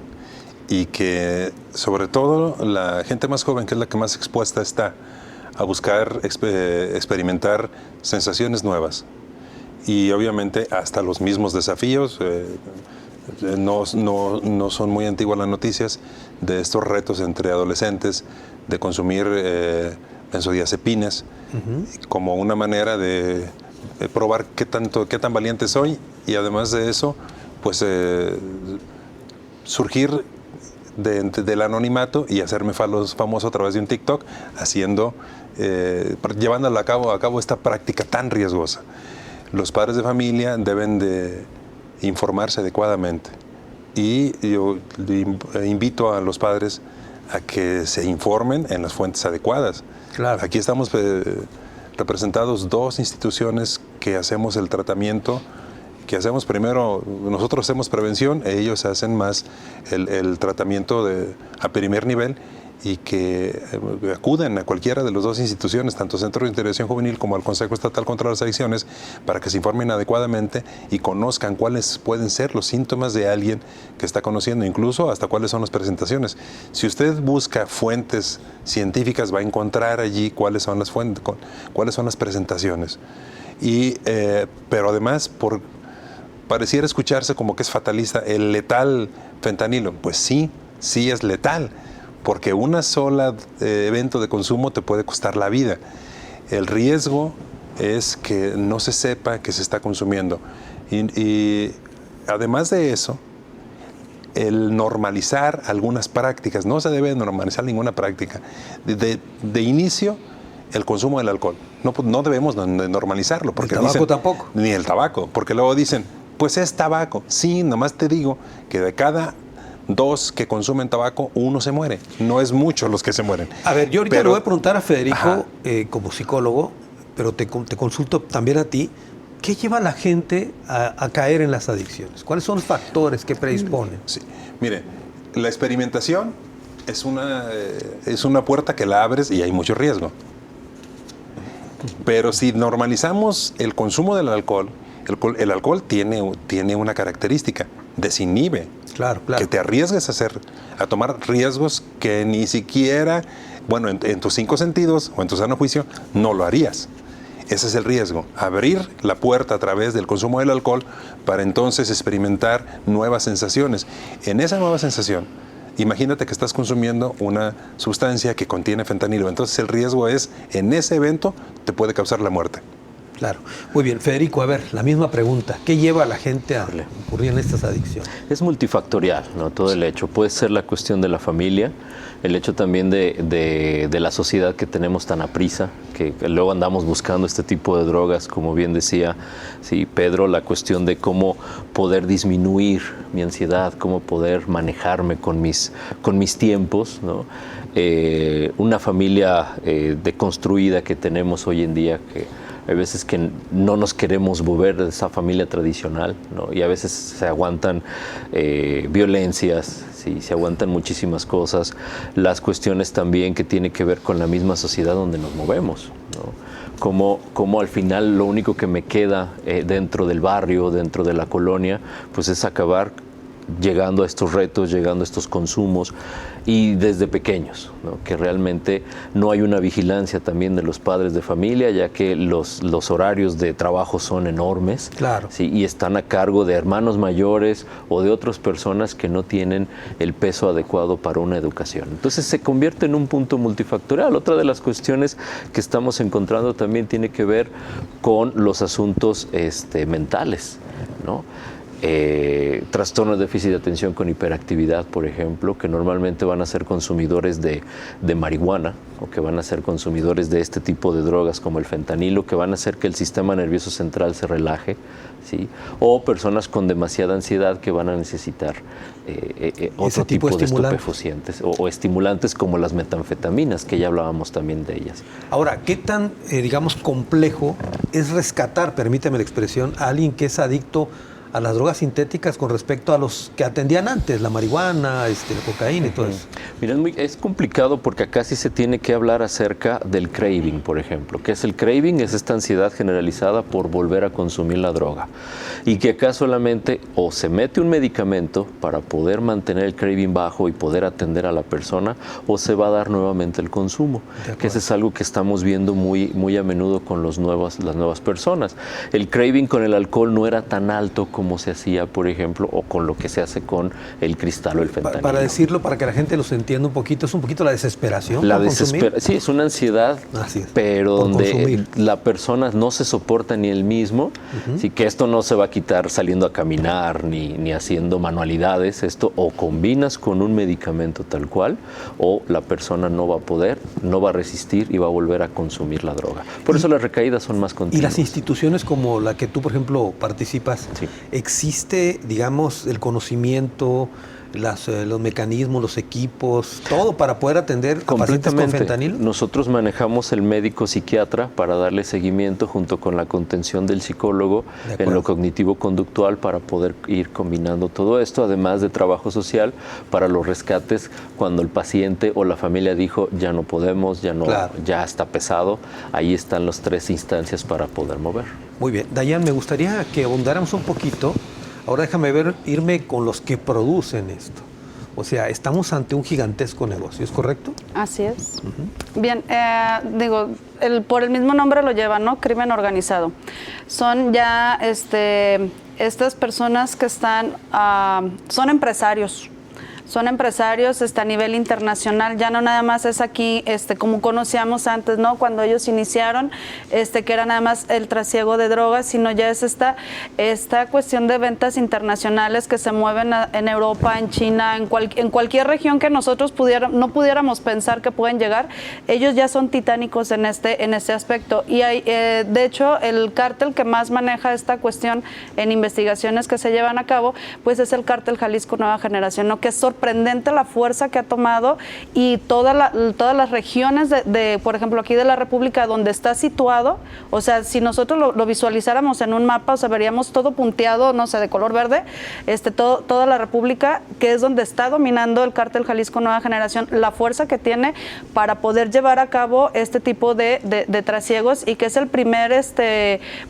[SPEAKER 4] y que, sobre todo, la gente más joven, que es la que más expuesta está a buscar experimentar sensaciones nuevas. Y obviamente hasta los mismos desafíos. No son muy antiguas las noticias de estos retos entre adolescentes de consumir benzodiazepinas como una manera de probar qué tan valiente soy y además de eso, pues surgir del anonimato y hacerme famoso a través de un TikTok llevando a cabo esta práctica tan riesgosa. Los padres de familia deben de informarse adecuadamente y yo invito a los padres a que se informen en las fuentes adecuadas.
[SPEAKER 2] Claro.
[SPEAKER 4] Aquí estamos representados dos instituciones que hacemos el tratamiento, que hacemos primero, nosotros hacemos prevención, ellos hacen más el tratamiento a primer nivel y que acuden a cualquiera de las dos instituciones, tanto Centro de Intervención Juvenil como al Consejo Estatal contra las Adicciones, para que se informen adecuadamente y conozcan cuáles pueden ser los síntomas de alguien que está conociendo, incluso hasta cuáles son las presentaciones. Si usted busca fuentes científicas, va a encontrar allí cuáles son las fuentes, cuáles son las presentaciones. Pero además, pareciera escucharse como que es fatalista el letal fentanilo. Pues sí es letal, porque una sola evento de consumo te puede costar la vida. El riesgo es que no se sepa que se está consumiendo. Y además de eso, el normalizar algunas prácticas, no se debe normalizar ninguna práctica. De inicio, el consumo del alcohol. No debemos normalizarlo. Porque
[SPEAKER 2] ¿El tabaco tampoco?
[SPEAKER 4] Ni el tabaco, porque luego dicen, pues es tabaco. Sí, nomás te digo que de cada 2 que consumen tabaco, 1 se muere. No es mucho los que se mueren.
[SPEAKER 2] A ver, yo ahorita le voy a preguntar a Federico, como psicólogo, pero te consulto también a ti, ¿qué lleva a la gente a caer en las adicciones? ¿Cuáles son los factores que predisponen?
[SPEAKER 4] Sí. Mire, la experimentación es una puerta que la abres y hay mucho riesgo. Pero si normalizamos el consumo del alcohol, el alcohol tiene una característica, desinhibe.
[SPEAKER 2] Claro.
[SPEAKER 4] Que te arriesgues a tomar riesgos que ni siquiera, bueno, en tus 5 sentidos o en tu sano juicio, no lo harías. Ese es el riesgo, abrir la puerta a través del consumo del alcohol para entonces experimentar nuevas sensaciones. En esa nueva sensación, imagínate que estás consumiendo una sustancia que contiene fentanilo, entonces el riesgo es, en ese evento, te puede causar la muerte.
[SPEAKER 2] Claro. Muy bien, Federico, a ver, la misma pregunta. ¿Qué lleva a la gente a incurrir en estas adicciones?
[SPEAKER 5] Es multifactorial, ¿no? Todo el hecho. Puede ser la cuestión de la familia, el hecho también de la sociedad que tenemos tan aprisa, que luego andamos buscando este tipo de drogas, como bien decía Pedro, la cuestión de cómo poder disminuir mi ansiedad, cómo poder manejarme con mis tiempos, ¿no? Una familia deconstruida que tenemos hoy en día, que hay veces que no nos queremos volver de esa familia tradicional, ¿no? Y a veces se aguantan violencias, ¿sí? Se aguantan muchísimas cosas. Las cuestiones también que tienen que ver con la misma sociedad donde nos movemos, ¿no? Como al final lo único que me queda dentro del barrio, dentro de la colonia, pues es acabar llegando a estos retos, llegando a estos consumos, y desde pequeños, ¿no? Que realmente no hay una vigilancia también de los padres de familia, ya que los horarios de trabajo son enormes,
[SPEAKER 2] claro,
[SPEAKER 5] ¿sí? Y están a cargo de hermanos mayores o de otras personas que no tienen el peso adecuado para una educación. Entonces se convierte en un punto multifactorial. Otra de las cuestiones que estamos encontrando también tiene que ver con los asuntos mentales, ¿no? Trastornos de déficit de atención con hiperactividad, por ejemplo, que normalmente van a ser consumidores de marihuana, o que van a ser consumidores de este tipo de drogas como el fentanilo, que van a hacer que el sistema nervioso central se relaje, ¿sí? O personas con demasiada ansiedad que van a necesitar otro tipo de estupefacientes o estimulantes como las metanfetaminas, que ya hablábamos también de ellas.
[SPEAKER 2] Ahora, ¿qué tan, digamos, complejo es rescatar, permíteme la expresión, a alguien que es adicto a las drogas sintéticas con respecto a los que atendían antes, la marihuana, la cocaína y todo eso?
[SPEAKER 5] Mira, es complicado porque acá sí se tiene que hablar acerca del craving, por ejemplo. ¿Qué es el craving? Es esta ansiedad generalizada por volver a consumir la droga. Y que acá solamente o se mete un medicamento para poder mantener el craving bajo y poder atender a la persona, o se va a dar nuevamente el consumo. Que eso es algo que estamos viendo muy a menudo con las nuevas personas. El craving con el alcohol no era tan alto como se hacía, por ejemplo, o con lo que se hace con el cristal o el fentanilo.
[SPEAKER 2] Para decirlo, para que la gente los entienda un poquito, es un poquito la desesperación.
[SPEAKER 5] Sí, es una ansiedad, pero donde la persona no se soporta ni él mismo, así que esto no se va a quitar saliendo a caminar ni haciendo manualidades. Esto o combinas con un medicamento tal cual, o la persona no va a poder, no va a resistir y va a volver a consumir la droga. Por eso las recaídas son más continuas.
[SPEAKER 2] ¿Y las instituciones como la que tú, por ejemplo, participas, existe, digamos, el conocimiento, los mecanismos, los equipos, todo para poder atender a pacientes con fentanilo?
[SPEAKER 5] Nosotros manejamos el médico psiquiatra para darle seguimiento junto con la contención del psicólogo en lo cognitivo-conductual para poder ir combinando todo esto, además de trabajo social para los rescates cuando el paciente o la familia dijo ya no podemos, ya está pesado. Ahí están las 3 instancias para poder mover.
[SPEAKER 2] Muy bien. Dayan, me gustaría que abundáramos un poquito. Ahora déjame irme con los que producen esto. O sea, estamos ante un gigantesco negocio, ¿es correcto?
[SPEAKER 3] Así es. Bien, por el mismo nombre lo lleva, ¿no? Crimen organizado. Son ya estas personas que son empresarios. Son empresarios a nivel internacional, ya no nada más es aquí, como conocíamos antes, ¿no? Cuando ellos iniciaron, que era nada más el trasiego de drogas, sino ya es esta cuestión de ventas internacionales que se mueven en Europa, en China, en cualquier región que nosotros no pudiéramos pensar que pueden llegar. Ellos ya son titánicos en este aspecto. Y hay, de hecho, el cártel que más maneja esta cuestión en investigaciones que se llevan a cabo, pues es el cártel Jalisco Nueva Generación, ¿no? Que es sorprendente sorprendente la fuerza que ha tomado y todas las regiones por ejemplo, aquí de la República donde está situado, o sea, si nosotros lo visualizáramos en un mapa, o sea, veríamos todo punteado, no sé, de color verde, toda la República, que es donde está dominando el cártel Jalisco Nueva Generación, la fuerza que tiene para poder llevar a cabo este tipo de trasiegos y que es el primer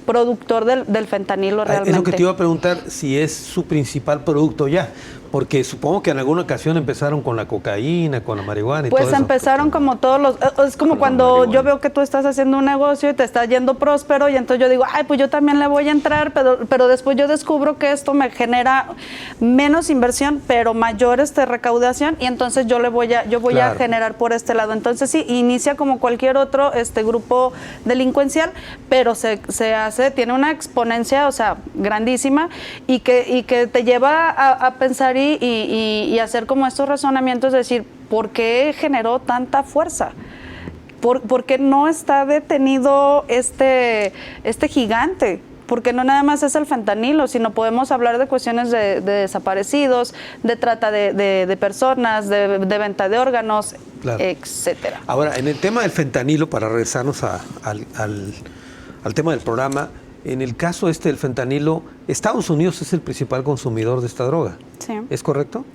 [SPEAKER 3] productor del fentanilo realmente.
[SPEAKER 2] Es lo que te iba a preguntar, si es su principal producto ya, porque supongo que en alguna ocasión empezaron con la cocaína, con la marihuana y todo eso.
[SPEAKER 3] Pues empezaron como todos los... Es como cuando yo veo que tú estás haciendo un negocio y te está yendo próspero y entonces yo digo, ay, pues yo también le voy a entrar, pero después yo descubro que esto me genera menos inversión, pero mayor recaudación y entonces yo voy a generar por este lado. Entonces sí, inicia como cualquier otro grupo delincuencial, pero tiene una exponencia, o sea, grandísima y que te lleva a pensar y hacer como estos razonamientos, es decir, ¿por qué generó tanta fuerza? ¿Por qué no está detenido este gigante? Porque no nada más es el fentanilo, sino podemos hablar de cuestiones de desaparecidos, de trata de personas, de venta de órganos, claro, etcétera.
[SPEAKER 2] Ahora, en el tema del fentanilo, para regresarnos al tema del programa, en el caso del fentanilo, Estados Unidos es el principal consumidor de esta droga.
[SPEAKER 3] Sí.
[SPEAKER 2] ¿Es correcto?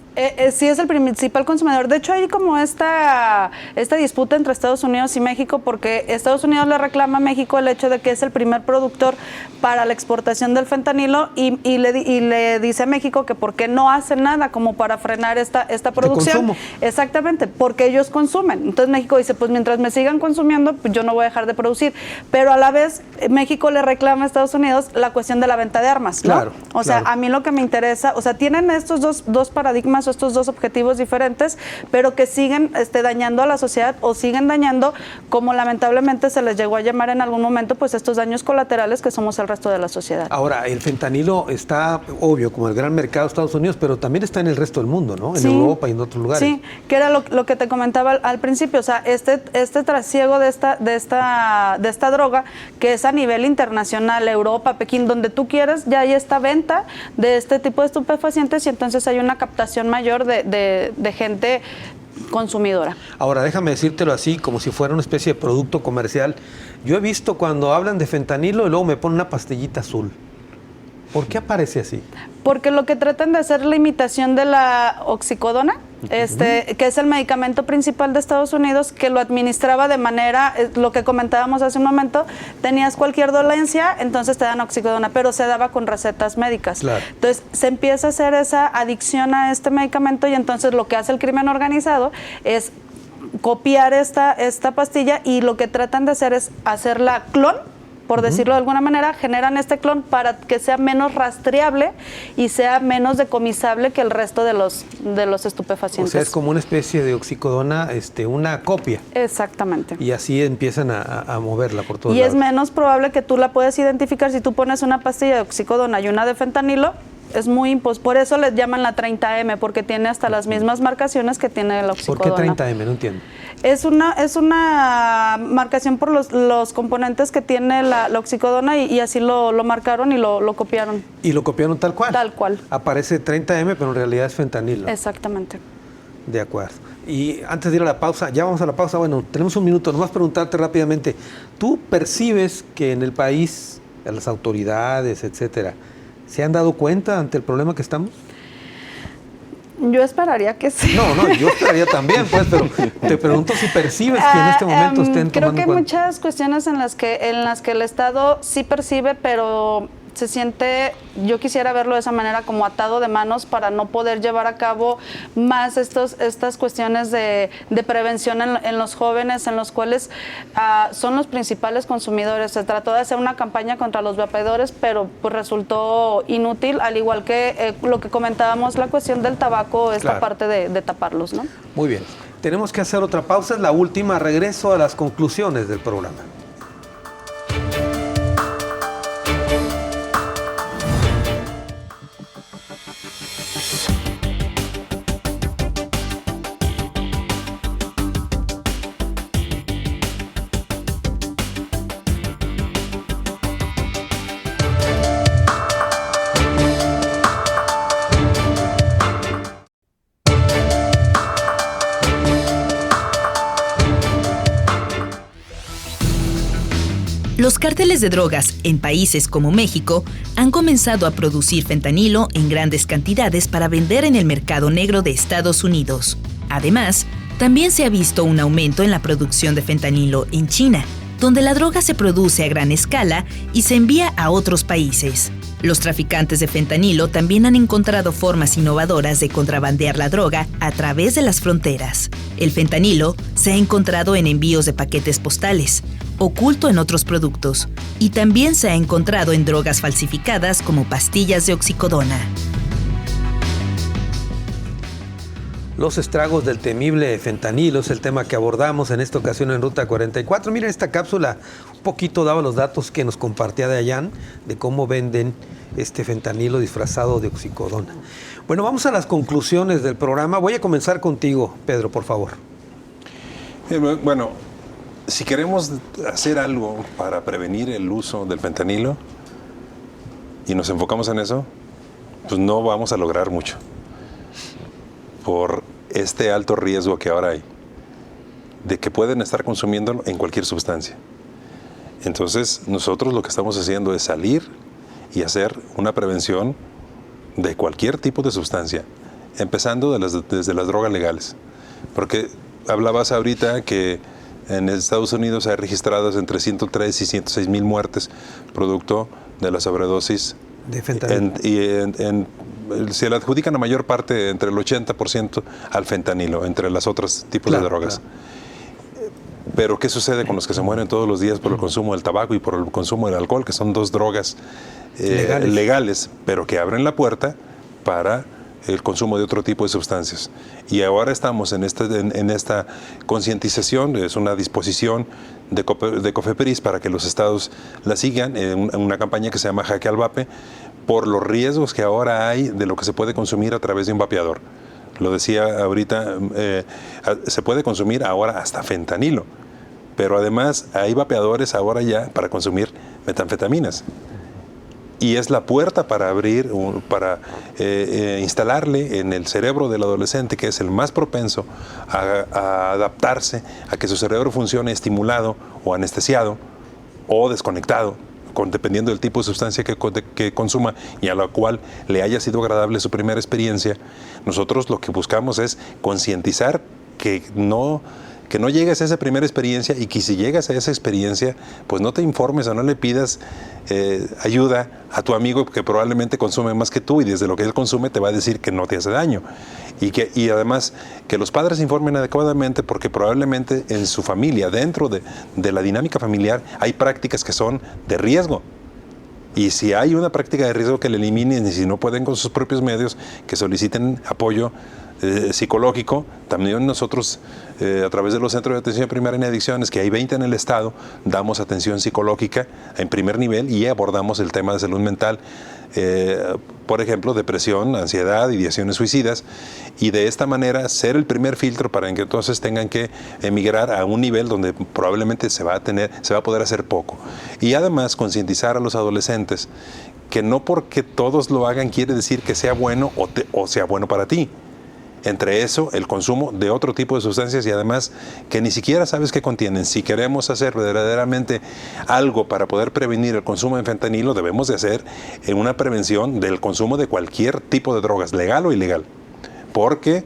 [SPEAKER 3] Sí, es el principal consumidor. De hecho, hay como esta disputa entre Estados Unidos y México porque Estados Unidos le reclama a México el hecho de que es el primer productor para la exportación del fentanilo y le dice a México que por qué no hace nada como para frenar esta producción.
[SPEAKER 2] ¿De consumo?
[SPEAKER 3] Exactamente, porque ellos consumen. Entonces México dice, pues mientras me sigan consumiendo, pues yo no voy a dejar de producir. Pero a la vez, México le reclama a Estados Unidos la cuestión de la venta de armas, ¿no?
[SPEAKER 2] Claro,
[SPEAKER 3] o sea, a mí lo que me interesa, o sea, tienen estos dos paradigmas o estos dos objetivos diferentes, pero que siguen dañando a la sociedad o siguen dañando, como lamentablemente se les llegó a llamar en algún momento, pues estos daños colaterales que somos el resto de la sociedad.
[SPEAKER 2] Ahora, el fentanilo está, obvio, como el gran mercado de Estados Unidos, pero también está en el resto del mundo, ¿no? En Europa y en otros lugares.
[SPEAKER 3] Sí, que era lo que te comentaba al principio, o sea, este trasiego de esta droga, que es a nivel internacional, Europa, Pekín, donde tú quieras, ya hay esta venta de este tipo de estupefacientes y entonces hay una captación mayor de gente consumidora.
[SPEAKER 2] Ahora, déjame decírtelo así, como si fuera una especie de producto comercial. Yo he visto cuando hablan de fentanilo y luego me ponen una pastillita azul. ¿Por qué aparece así? Porque
[SPEAKER 3] lo que tratan de hacer es la imitación de la oxicodona, que es el medicamento principal de Estados Unidos, que lo administraba de manera, lo que comentábamos hace un momento, tenías cualquier dolencia, entonces te dan oxicodona, pero se daba con recetas médicas. Claro. Entonces se empieza a hacer esa adicción a este medicamento y entonces lo que hace el crimen organizado es copiar esta pastilla y lo que tratan de hacer es hacerla clon, por decirlo de alguna manera, generan este clon para que sea menos rastreable y sea menos decomisable que el resto de los estupefacientes.
[SPEAKER 2] O sea, es como una especie de oxicodona, una copia.
[SPEAKER 3] Exactamente.
[SPEAKER 2] Y así empiezan a moverla por todos
[SPEAKER 3] lados. Y es menos probable que tú la puedas identificar si tú pones una pastilla de oxicodona y una de fentanilo. Es muy por eso les llaman la 30M, porque tiene hasta las mismas marcaciones que tiene la oxicodona.
[SPEAKER 2] ¿Por qué 30M? No entiendo.
[SPEAKER 3] Es una marcación por los componentes que tiene la oxicodona y así lo marcaron y lo copiaron.
[SPEAKER 2] ¿Y lo copiaron tal cual?
[SPEAKER 3] Tal cual.
[SPEAKER 2] Aparece 30M, pero en realidad es fentanilo.
[SPEAKER 3] Exactamente.
[SPEAKER 2] De acuerdo. Y antes de ir a la pausa, ya vamos a la pausa, bueno, tenemos un minuto, nomás preguntarte rápidamente, ¿tú percibes que en el país, las autoridades, etcétera, se han dado cuenta ante el problema que estamos?
[SPEAKER 3] Yo esperaría que sí.
[SPEAKER 2] No, yo esperaría también, pues, pero te pregunto si percibes que en este momento estén tomando
[SPEAKER 3] creo que hay
[SPEAKER 2] cuenta.
[SPEAKER 3] muchas cuestiones en las que el Estado sí percibe, pero se siente, yo quisiera verlo de esa manera, como atado de manos para no poder llevar a cabo más estas cuestiones de prevención en los jóvenes, en los cuales son los principales consumidores. Se trató de hacer una campaña contra los vapeadores, pero pues resultó inútil, al igual que lo que comentábamos, la cuestión del tabaco, esta parte de taparlos, ¿no?
[SPEAKER 2] Muy bien. Tenemos que hacer otra pausa, es la última, regreso a las conclusiones del programa.
[SPEAKER 1] cárteles de drogas en países como México han comenzado a producir fentanilo en grandes cantidades para vender en el mercado negro de Estados Unidos. Además, también se ha visto un aumento en la producción de fentanilo en China, donde la droga se produce a gran escala y se envía a otros países. Los traficantes de fentanilo también han encontrado formas innovadoras de contrabandear la droga a través de las fronteras. El fentanilo se ha encontrado en envíos de paquetes postales, oculto en otros productos, y también se ha encontrado en drogas falsificadas como pastillas de oxicodona.
[SPEAKER 2] Los estragos del temible fentanilo es el tema que abordamos en esta ocasión en Ruta 44. Miren, esta cápsula un poquito daba los datos que nos compartía Dayan de cómo venden este fentanilo disfrazado de oxicodona. Bueno, vamos a las conclusiones del programa. Voy a comenzar contigo, Pedro, por favor.
[SPEAKER 4] Bueno, si queremos hacer algo para prevenir el uso del fentanilo y nos enfocamos en eso, pues no vamos a lograr mucho. Por este alto riesgo que ahora hay, de que pueden estar consumiéndolo en cualquier sustancia. Entonces, nosotros lo que estamos haciendo es salir y hacer una prevención de cualquier tipo de sustancia, empezando desde las drogas legales. Porque hablabas ahorita que en Estados Unidos hay registradas entre 103 y 106 mil muertes producto de la sobredosis
[SPEAKER 2] de fentanilo.
[SPEAKER 4] Se le adjudican la mayor parte, entre el 80% al fentanilo, entre los otros tipos de drogas. Claro. Pero ¿qué sucede con los que se mueren todos los días por el consumo del tabaco y por el consumo del alcohol, que son dos drogas legales, pero que abren la puerta para el consumo de otro tipo de sustancias? Y ahora estamos en esta concientización, es una disposición de COFEPRIS para que los estados la sigan, en una campaña que se llama Jaque al Vape, por los riesgos que ahora hay de lo que se puede consumir a través de un vapeador. Lo decía ahorita, se puede consumir ahora hasta fentanilo, pero además hay vapeadores ahora ya para consumir metanfetaminas. Y es la puerta para abrir, para instalarle en el cerebro del adolescente, que es el más propenso a adaptarse, a que su cerebro funcione estimulado o anestesiado o desconectado, dependiendo del tipo de sustancia que consuma y a la cual le haya sido agradable su primera experiencia. Nosotros lo que buscamos es concientizar que no llegues a esa primera experiencia, y que si llegas a esa experiencia, pues no te informes o no le pidas ayuda a tu amigo que probablemente consume más que tú, y desde lo que él consume te va a decir que no te hace daño. Y además que los padres informen adecuadamente, porque probablemente en su familia, dentro de la dinámica familiar, hay prácticas que son de riesgo. Y si hay una práctica de riesgo, que la eliminen, y si no pueden con sus propios medios, que soliciten apoyo psicológico. También nosotros, a través de los centros de atención primaria en adicciones, que hay 20 en el estado, damos atención psicológica en primer nivel y abordamos el tema de salud mental, por ejemplo, depresión, ansiedad, ideaciones suicidas, y de esta manera ser el primer filtro para que entonces tengan que emigrar a un nivel donde probablemente se va a poder hacer poco. Y además concientizar a los adolescentes que no porque todos lo hagan quiere decir que sea bueno o sea bueno para ti. Entre eso, el consumo de otro tipo de sustancias, y además que ni siquiera sabes qué contienen. Si queremos hacer verdaderamente algo para poder prevenir el consumo de fentanilo, debemos de hacer una prevención del consumo de cualquier tipo de drogas, legal o ilegal. Porque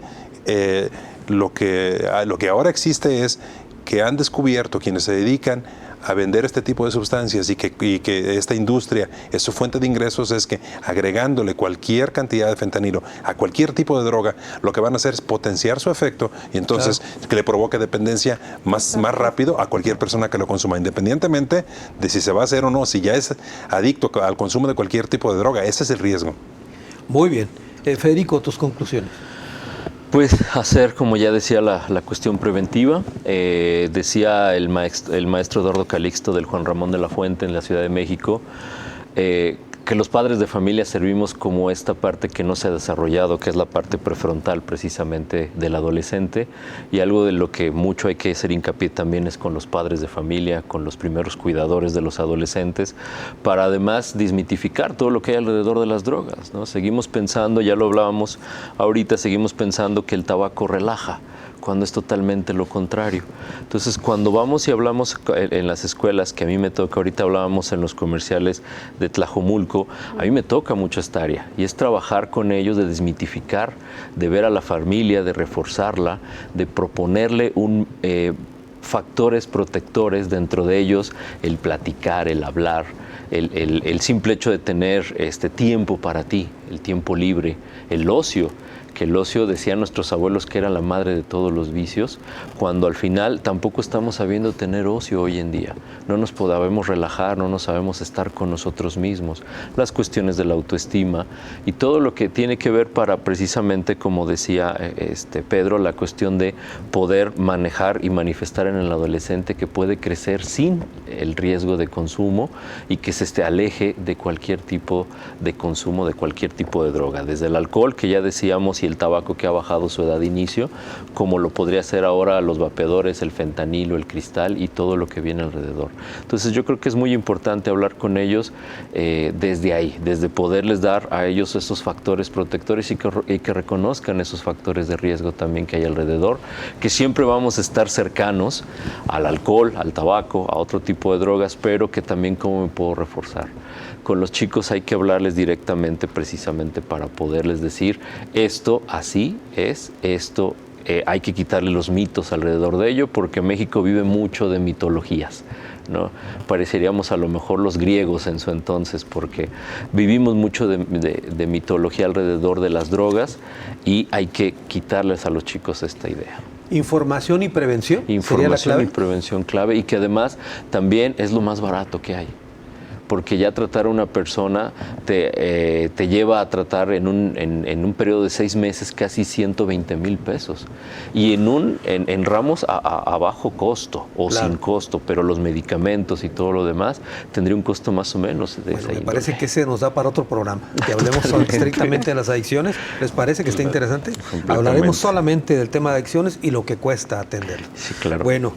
[SPEAKER 4] lo que ahora existe es que han descubierto quienes se dedican a vender este tipo de sustancias y que esta industria es su fuente de ingresos, es que agregándole cualquier cantidad de fentanilo a cualquier tipo de droga, lo que van a hacer es potenciar su efecto, y entonces que le provoque dependencia más rápido a cualquier persona que lo consuma, independientemente de si se va a hacer o no. Si ya es adicto al consumo de cualquier tipo de droga, ese es el riesgo.
[SPEAKER 2] Muy bien. Federico, tus conclusiones.
[SPEAKER 5] Pues hacer, como ya decía, la cuestión preventiva. Decía el maestro Eduardo Calixto del Juan Ramón de la Fuente en la Ciudad de México, que los padres de familia servimos como esta parte que no se ha desarrollado, que es la parte prefrontal precisamente del adolescente, y algo de lo que mucho hay que hacer hincapié también es con los padres de familia, con los primeros cuidadores de los adolescentes, para además desmitificar todo lo que hay alrededor de las drogas, ¿no? Seguimos pensando, ya lo hablábamos ahorita, seguimos pensando que el tabaco relaja, cuando es totalmente lo contrario. Entonces, cuando vamos y hablamos en las escuelas, que a mí me toca, ahorita hablábamos en los comerciales de Tlajomulco, a mí me toca mucho esta área, y es trabajar con ellos, de desmitificar, de ver a la familia, de reforzarla, de proponerle factores protectores, dentro de ellos el platicar, el hablar, el simple hecho de tener tiempo para ti, el tiempo libre, el ocio, que el ocio, decían nuestros abuelos, que era la madre de todos los vicios, cuando al final tampoco estamos sabiendo tener ocio hoy en día. No nos podemos relajar, no nos sabemos estar con nosotros mismos. Las cuestiones de la autoestima y todo lo que tiene que ver para, precisamente, como decía Pedro, la cuestión de poder manejar y manifestar en el adolescente que puede crecer sin el riesgo de consumo y que se aleje de cualquier tipo de consumo, de cualquier tipo de droga, desde el alcohol, que ya decíamos, y el tabaco, que ha bajado su edad de inicio, como lo podría ser ahora los vapeadores, el fentanilo, el cristal y todo lo que viene alrededor. Entonces yo creo que es muy importante hablar con ellos desde ahí, desde poderles dar a ellos esos factores protectores y que reconozcan esos factores de riesgo también que hay alrededor, que siempre vamos a estar cercanos al alcohol, al tabaco, a otro tipo de drogas, pero que también cómo me puedo reforzar. Con los chicos hay que hablarles directamente, precisamente para poderles decir, esto así es, esto hay que quitarle los mitos alrededor de ello, porque México vive mucho de mitologías, ¿no? Pareceríamos a lo mejor los griegos en su entonces, porque vivimos mucho de mitología alrededor de las drogas, y hay que quitarles a los chicos esta idea.
[SPEAKER 2] Información y prevención.
[SPEAKER 5] Información y prevención clave, y que además también es lo más barato que hay. Porque ya tratar a una persona te lleva a tratar en un periodo de 6 meses casi 120,000 pesos. Y en ramos a bajo costo o claro, sin costo, pero los medicamentos y todo lo demás tendría un costo más o menos de esa índole. Me
[SPEAKER 2] parece que ese nos da para otro programa, que hablemos estrictamente de las adicciones. ¿Les parece que está interesante? Hablaremos solamente del tema de adicciones y lo que cuesta atenderlo.
[SPEAKER 5] Sí, claro.
[SPEAKER 2] Bueno,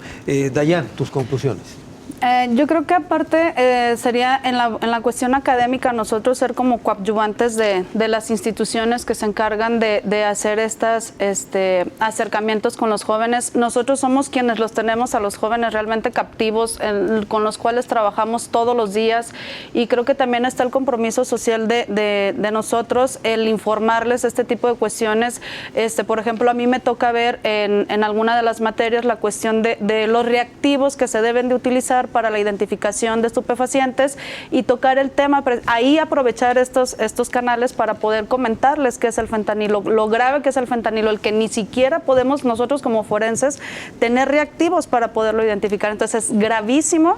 [SPEAKER 2] Dayan, tus conclusiones.
[SPEAKER 3] Yo creo que aparte sería en la cuestión académica nosotros ser como coadyuvantes de las instituciones que se encargan de hacer estos acercamientos con los jóvenes. Nosotros somos quienes los tenemos a los jóvenes realmente captivos, con los cuales trabajamos todos los días, y creo que también está el compromiso social de nosotros, el informarles este tipo de cuestiones. Por ejemplo, a mí me toca ver en alguna de las materias la cuestión de los reactivos que se deben de utilizar para la identificación de estupefacientes, y tocar el tema, ahí aprovechar estos canales para poder comentarles qué es el fentanilo, lo grave que es el fentanilo, el que ni siquiera podemos nosotros como forenses tener reactivos para poderlo identificar. Entonces es gravísimo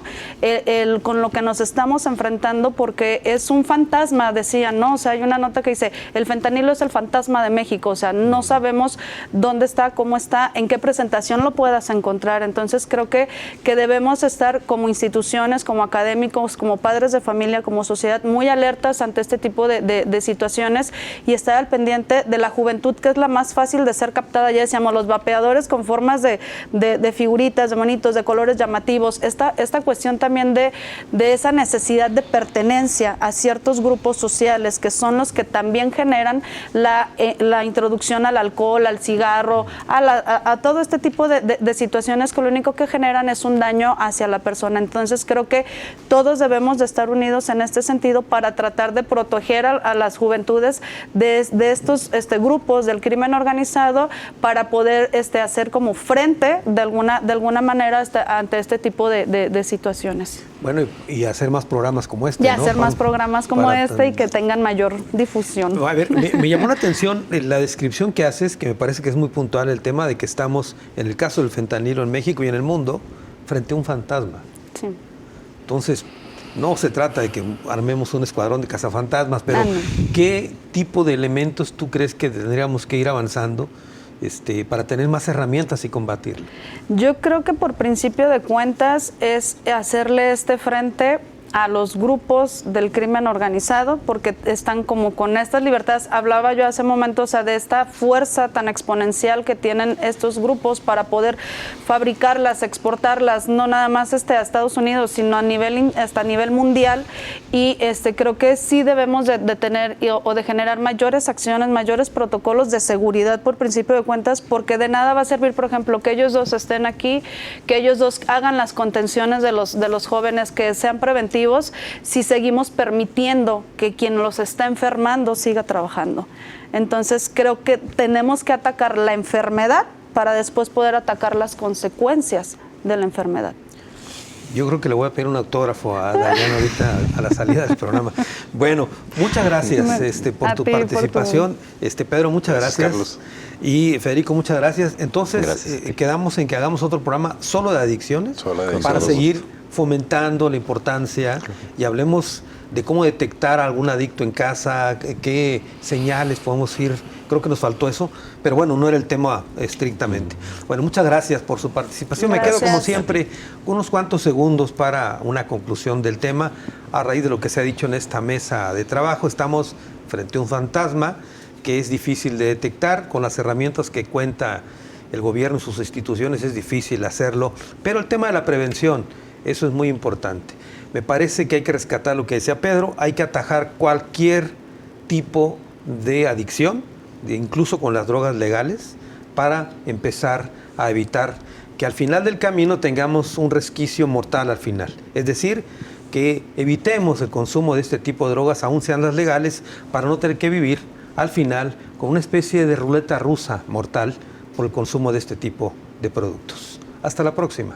[SPEAKER 3] con lo que nos estamos enfrentando, porque es un fantasma, decían, ¿no? O sea, hay una nota que dice, el fentanilo es el fantasma de México, o sea, no sabemos dónde está, cómo está, en qué presentación lo puedas encontrar. Entonces creo que debemos estar como instituciones, como académicos, como padres de familia, como sociedad, muy alertas ante este tipo de situaciones, y estar al pendiente de la juventud, que es la más fácil de ser captada. Ya decíamos, los vapeadores con formas de figuritas, de monitos, de colores llamativos, esta cuestión también de esa necesidad de pertenencia a ciertos grupos sociales, que son los que también generan la introducción al alcohol, al cigarro, a todo este tipo de situaciones, que lo único que generan es un daño hacia la persona. Entonces creo que todos debemos de estar unidos en este sentido para tratar de proteger a las juventudes de estos grupos del crimen organizado, para poder hacer como frente de alguna manera ante este tipo de situaciones.
[SPEAKER 2] Bueno, y hacer más programas como este,
[SPEAKER 3] y
[SPEAKER 2] ¿no?
[SPEAKER 3] hacer más programas como y que tengan mayor difusión.
[SPEAKER 2] A ver, me llamó la atención la descripción que haces, que me parece que es muy puntual, el tema de que estamos, en el caso del fentanilo en México y en el mundo, frente a un fantasma.
[SPEAKER 3] Sí.
[SPEAKER 2] Entonces, no se trata de que armemos un escuadrón de cazafantasmas, pero ¿qué tipo de elementos tú crees que tendríamos que ir avanzando para tener más herramientas y combatirlo?
[SPEAKER 3] Yo creo que por principio de cuentas es hacerle frente a los grupos del crimen organizado, porque están como con estas libertades. Hablaba yo hace momentos, o sea, de esta fuerza tan exponencial que tienen estos grupos para poder fabricarlas, exportarlas, no nada más a Estados Unidos, sino hasta a nivel mundial. Y creo que sí debemos de tener o de generar mayores acciones, mayores protocolos de seguridad por principio de cuentas, porque de nada va a servir, por ejemplo, que ellos dos estén aquí, que ellos dos hagan las contenciones de los jóvenes, que sean preventivos, si seguimos permitiendo que quien los está enfermando siga trabajando. Entonces creo que tenemos que atacar la enfermedad para después poder atacar las consecuencias de la enfermedad.
[SPEAKER 2] Yo creo que le voy a pedir un autógrafo a Dayana ahorita a la salida del programa. Bueno, muchas gracias por tu participación. Pedro, muchas gracias.
[SPEAKER 4] Carlos.
[SPEAKER 2] Y Federico, muchas gracias. Entonces,
[SPEAKER 5] Gracias.
[SPEAKER 2] quedamos en que hagamos otro programa solo de adicciones, para seguir fomentando la importancia y hablemos de cómo detectar a algún adicto en casa, qué señales podemos ir. Creo que nos faltó eso, pero bueno, no era el tema estrictamente. Bueno, muchas gracias por su participación.
[SPEAKER 3] Gracias.
[SPEAKER 2] Me quedo como siempre unos cuantos segundos para una conclusión del tema. A raíz de lo que se ha dicho en esta mesa de trabajo, estamos frente a un fantasma que es difícil de detectar. Con las herramientas que cuenta el gobierno y sus instituciones es difícil hacerlo, pero el tema de la prevención, eso es muy importante. Me parece que hay que rescatar lo que decía Pedro, hay que atajar cualquier tipo de adicción, incluso con las drogas legales, para empezar a evitar que al final del camino tengamos un resquicio mortal al final. Es decir, que evitemos el consumo de este tipo de drogas, aun sean las legales, para no tener que vivir al final con una especie de ruleta rusa mortal por el consumo de este tipo de productos. Hasta la próxima.